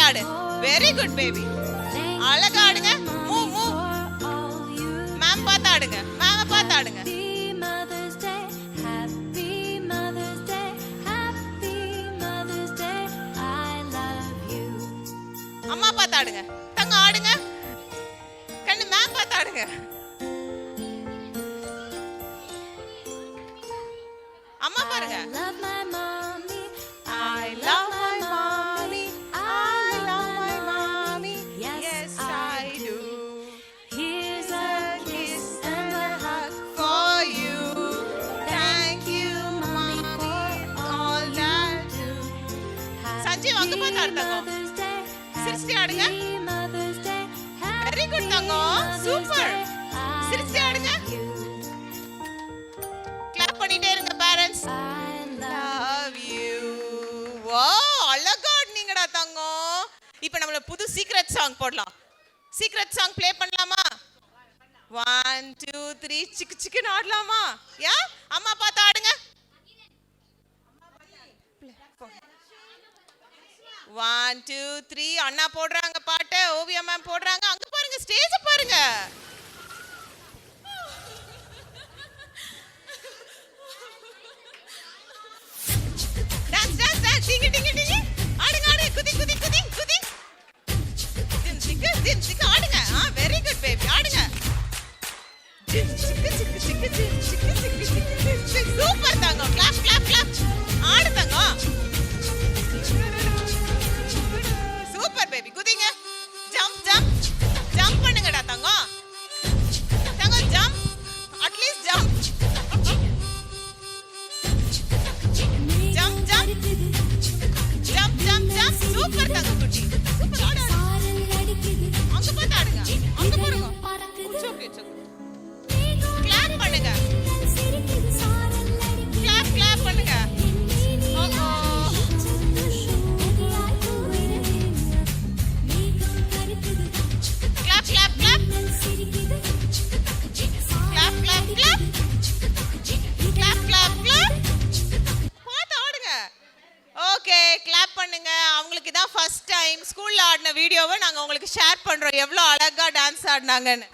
ஆடு. Very good baby. அழகா ஆடுங்க. Move move. மேம் பார்த்து ஆடுங்க. மேம பார்த்து ஆடுங்க. அம்மா பார்த்து ஆடுங்க. தங்க ஆடுங்க. கண்ணு மேம் பார்த்து ஆடுங்க. அம்மா பாருங்க. I love my mommy. I love my mommy. Yes, I do. Here's a kiss and a hug for you. Thank you, mommy, for all that you do. Sanjeev அங்க பார்த்து ஆடுங்க. சிரிச்சி ஆடுங்க. வெரி குட் தங்கம். சூப்பர். சிரிச்சி ஆடுங்க. Clap பண்ணிட்டே இருங்க parents. Love you. Wow, அழகா ஆடுனீங்கடா தங்கம். இப்போ நம்மள புது சீக்ரெட் சாங் போடலாம். சீக்ரெட் சாங் ப்ளே பண்ணலாமா? 1 2 3 சிக்கு சிக்குன்னு ஆடலாமா? யா, அம்மா பார்த்து ஆடுங்க. 1 2 3 அண்ணா போடுறாங்க பாட்டு. ஓவியா மேம் போடுறாங்க. அங்க பாருங்க, ஸ்டேஜ் பாருங்க. Dance dance dance. டிங்கி டிங்கி டிங்கி. ஆடுங்க ஆடுங்க. குதி குதி குதி குதி. தின் சிக்கு ஆடுங்க. Very good baby. ஆடுங்க. சிக்கு சிக்கு சிக்கு சிக்கு சிக்கு சிக்கு. சூப்பர் தங்கம். Clap clap clap. ஆடு தங்கம். Super baby. குதிங்க. Jump jump. ஜம்ப் பண்ணுங்கடா தங்கம். தங்கம் jump. At least jump. Jump jump. Jump jump jump. Super தங்கம் குட்டி. சூப்பர். ஆடு ஆடு. அங்க பார்த்து ஆடுங்க. அங்க பாருங்க. It's okay it's okay. Clap பண்ணுங்க. கிளாப் கிளாப் பண்ணுங்க. ஓஹோ. Clap clap clap. Clap clap clap. Clap clap clap. பார்த்து ஆடுங்க. ஓகே, கிளாப் பண்ணுங்க. அவங்களுக்கு இதான் ஃபர்ஸ்ட் டைம் ஸ்கூல்ல ஆடின வீடியோவை நாங்க உங்களுக்கு ஷேர் பண்றோம். எவ்வளவு அழகா டான்ஸ் ஆடினாங்கன்னு.